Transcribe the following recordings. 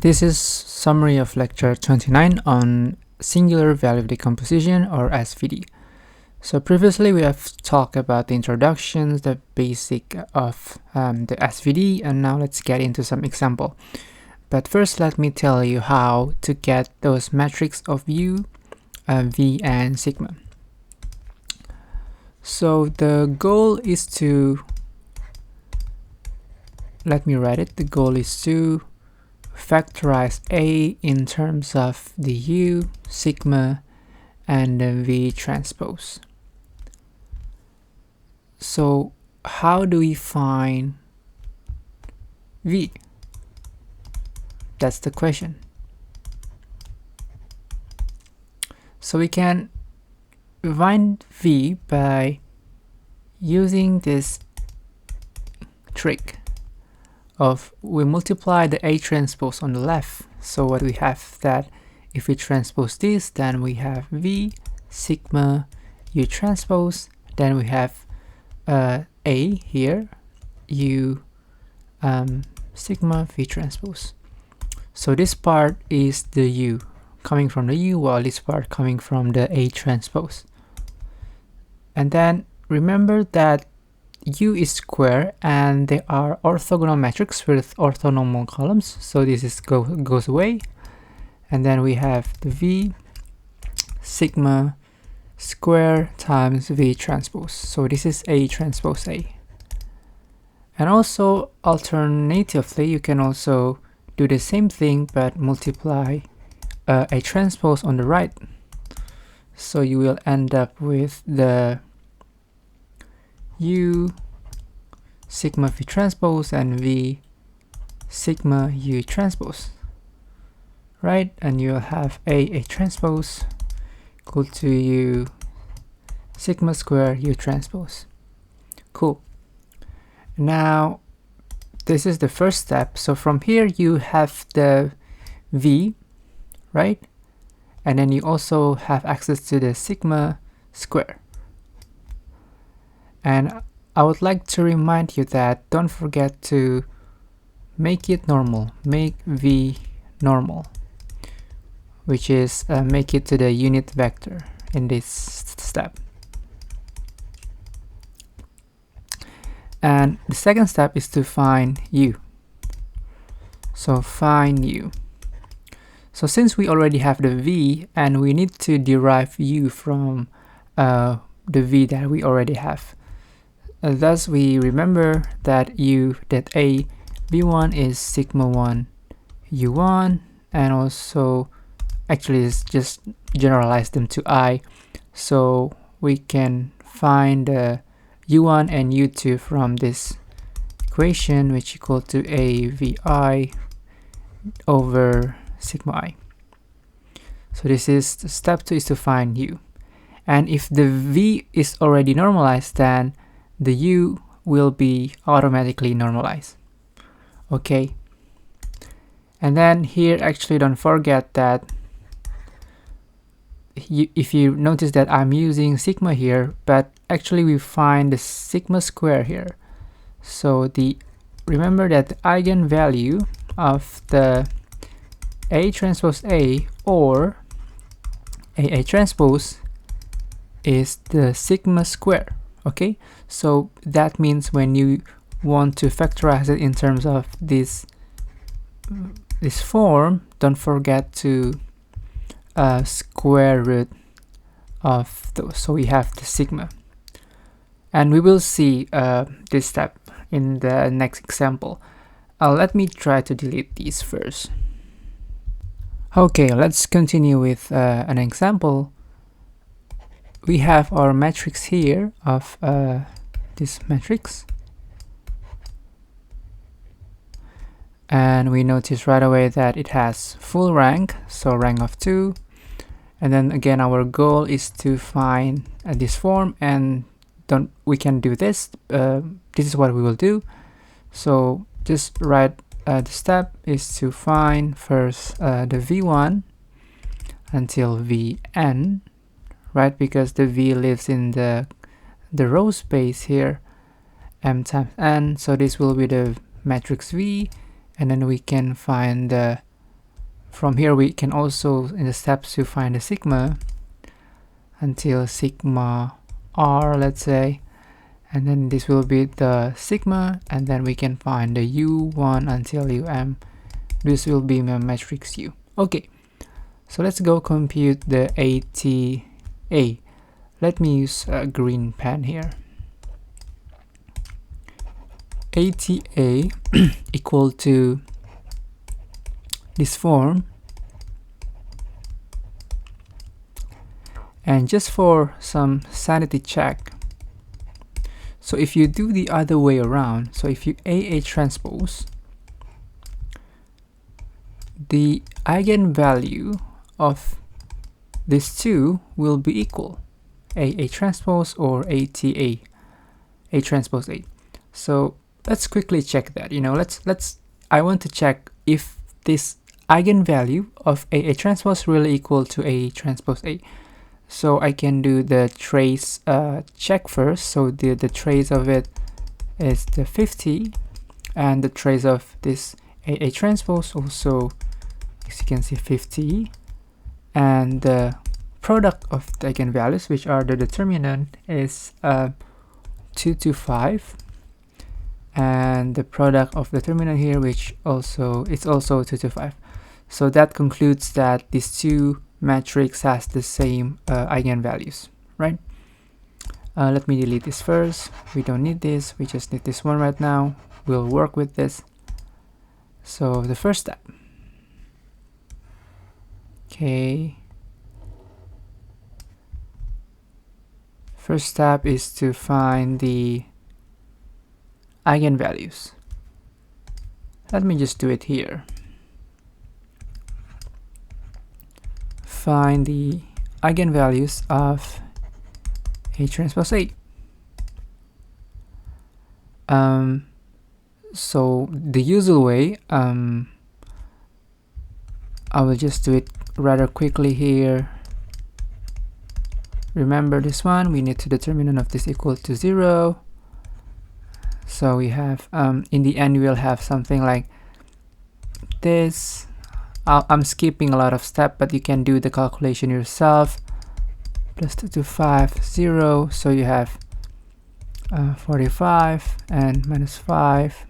This is summary of lecture 29 on singular value decomposition, or SVD. So previously we have talked about the introductions, the basic of the SVD, and now let's get into some example. But first let me tell you how to get those metrics of U, V, and sigma. So the goal is to, let me write it, the goal is to factorize A in terms of the U, sigma, and the V transpose. So how do we find V? That's the question. So we can find V by using this trick of we multiply the A transpose on the left. So what we have that if we transpose this, then we have V sigma U transpose, then we have A here, U sigma V transpose. So this part is the U coming from the U, while this part coming from the A transpose. And then remember that U is square and they are orthogonal matrix with orthonormal columns, so this is goes away, and then we have the V sigma square times V transpose, so this is A transpose A. And also alternatively you can also do the same thing but multiply A transpose on the right, so you will end up with the U sigma V transpose and V sigma U transpose, right? And you'll have A transpose equal to U sigma square U transpose. Cool. Now this is the first step. So from here you have the V, right? And then you also have access to the sigma square. And I would like to remind you that don't forget to make it normal, make V normal, which is make it to the unit vector in this step. And the second step is to find U. So find U. So since we already have the V and we need to derive U from the V that we already have, thus we remember that A V1 is sigma 1 U1, and also actually it's just generalize them to I, so we can find U1 and U2 from this equation, which equal to A VI over sigma I. So this is step 2 is to find U, and if the V is already normalized, then the U will be automatically normalized. Okay, and then here actually don't forget that if you notice that I'm using sigma here, but actually we find the sigma square here. So remember that the eigenvalue of the A transpose A or A transpose is the sigma square. Okay, so that means when you want to factorize it in terms of this form, don't forget to square root of those. So we have the sigma, and we will see this step in the next example. Let me try to delete these first. Okay, let's continue with an example. We have our matrix here of this matrix, and we notice right away that it has full rank, so rank of 2, and then again our goal is to find this form, and we can do this. This is what we will do. So just write the step is to find first the V1 until Vn, right? Because the V lives in the row space here, m times n, so this will be the matrix V, and then we can find the from here we can also, in the steps, to find the sigma until sigma r, let's say, and then this will be the sigma, and then we can find the u1 until um. This will be my matrix U. Okay, so let's go compute the ATA. Let me use a green pen here. ATA equal to this form. And just for some sanity check, so if you do the other way around, so if you AA transpose, the eigenvalue of these two will be equal, AA transpose or ATA, A transpose A. So let's quickly check that. I want to check if this eigenvalue of AA transpose really equal to A transpose A. So I can do the trace check first. So the trace of it is the 50, and the trace of this AA transpose also, as you can see, 50, and the product of the eigenvalues, which are the determinant, is 2 to 5, and the product of determinant here, which also is also 2 to 5. So that concludes that these two matrix has the same eigenvalues, right? Let me delete this first. We don't need this, we just need this one right now. We'll work with this. So the first step, okay, first step is to find the eigenvalues. Let me just do it here. Find the eigenvalues of A transpose A. So the usual way, I will just do it rather quickly here. Remember this one, we need to determinant of this equal to 0. So we have, in the end, we will have something like this. I'm skipping a lot of steps, but you can do the calculation yourself. Plus 2 to 5, 0. So you have 45 and minus 5.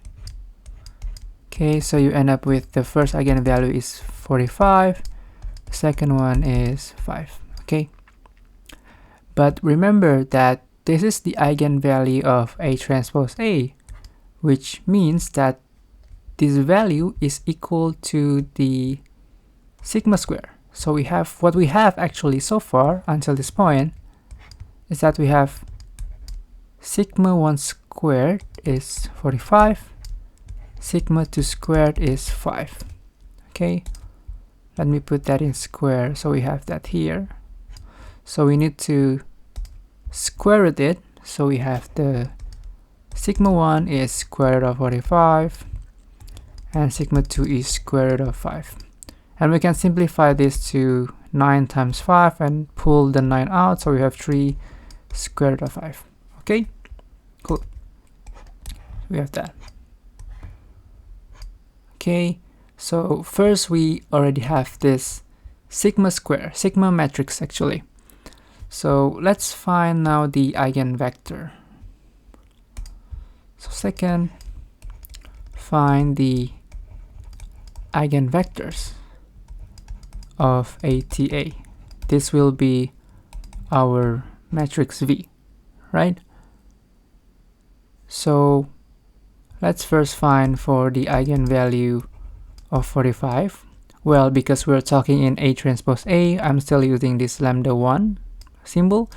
Okay, so you end up with the first eigenvalue is 45. The second one is 5. Okay. But remember that this is the eigenvalue of A transpose A, which means that this value is equal to the sigma square. So we have, what we have actually so far until this point is that we have sigma 1 squared is 45, sigma 2 squared is 5. Okay, let me put that in square, so we have that here. So we need to square root it, so we have the sigma 1 is square root of 45 and sigma 2 is square root of 5. And we can simplify this to 9 times 5 and pull the 9 out, so we have 3 square root of 5. Okay, cool. We have that. Okay, so first we already have this sigma square, sigma matrix actually. So let's find now the eigenvector. So second, find the eigenvectors of ATA. This will be our matrix V, right? So let's first find for the eigenvalue of 45. Well, because we're talking in A transpose A, I'm still using this lambda 1 symbol,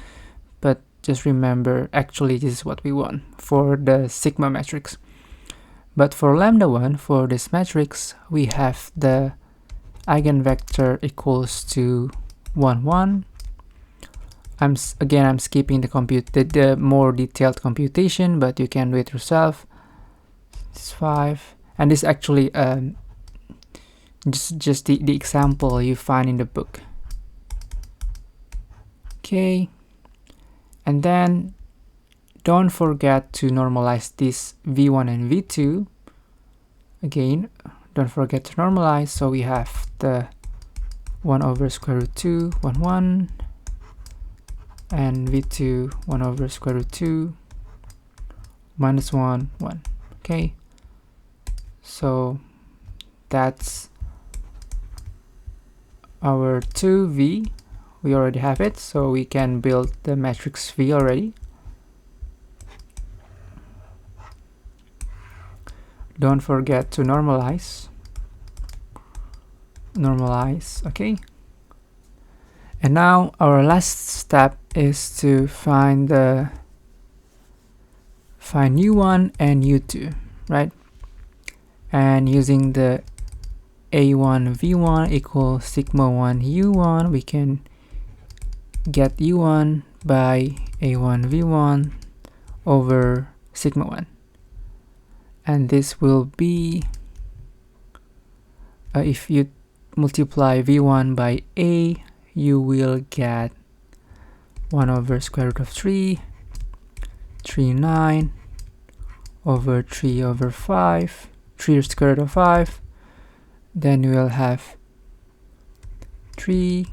but just remember, actually this is what we want for the sigma matrix. But for lambda 1, for this matrix, we have the eigenvector equals to 1, 1. I'm skipping the more detailed computation, but you can do it yourself. It's 5, and this actually just the example you find in the book. Okay, and then don't forget to normalize this V1 and V2. Again, don't forget to normalize, so we have the 1 over square root 2, 1, 1, and v2 1 over square root 2 minus 1, 1. Okay, so that's our 2v. We already have it, so we can build the matrix V already. Don't forget to normalize. Okay. And now our last step is to find u1 and u2, right? And using the a1 v1 equals sigma 1 u1, we can get u1 by a1 v1 over sigma 1. And this will be, if you multiply v1 by a, you will get 1 over square root of 3, 9 over 3 over 5, 3 square root of 5. Then we will have 3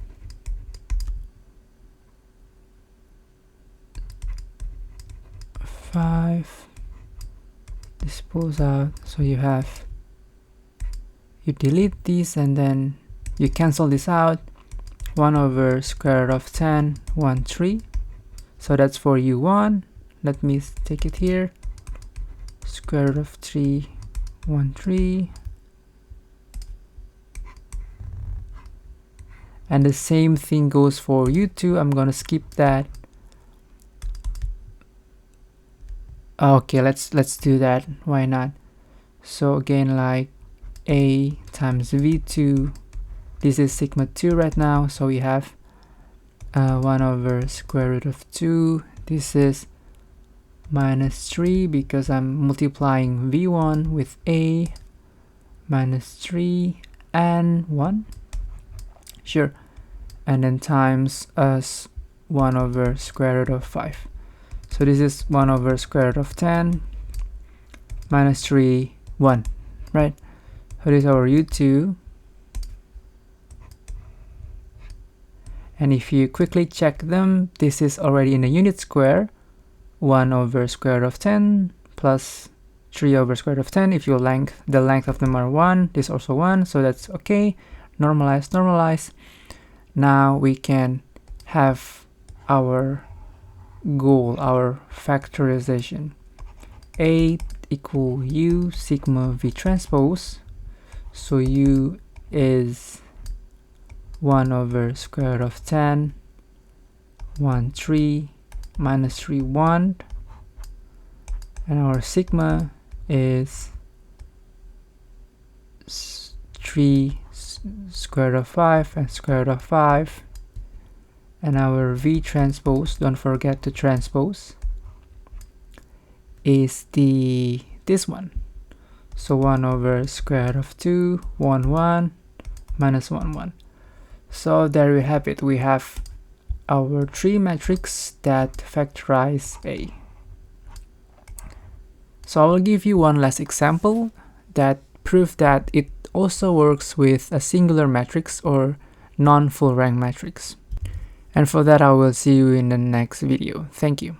5. This pulls out, so you delete these and then you cancel this out. 1 over square root of 10, 1, 3. So that's for u1. Let me take it here. Square root of 3, 1, 3. And the same thing goes for u2. I'm gonna skip that. Okay, let's do that. Why not? So again, like a times v2. This is sigma 2 right now, so we have 1 over square root of 2. This is minus 3 because I'm multiplying v1 with a, minus 3 and 1. Sure. And then times us 1 over square root of 5. So this is 1 over square root of 10 minus 3, 1, right? So this is our u2. And if you quickly check them, this is already in a unit square. 1 over square root of 10 plus 3 over square root of 10. If the length of them are 1, this is also 1, so that's okay. Normalize. Now we can have our goal, our factorization. A equal u sigma v transpose. So u is 1 over square root of 10, 1, 3, minus 3, 1. And our sigma is 3 square root of 5 and square root of 5. And our v transpose, don't forget to transpose, is this one. So 1 over square root of 2, 1, 1, minus 1, 1. So there we have it. We have our 3 matrix that factorize A. So I will give you one last example that proves that it also works with a singular matrix or non-full rank matrix. And for that, I will see you in the next video. Thank you.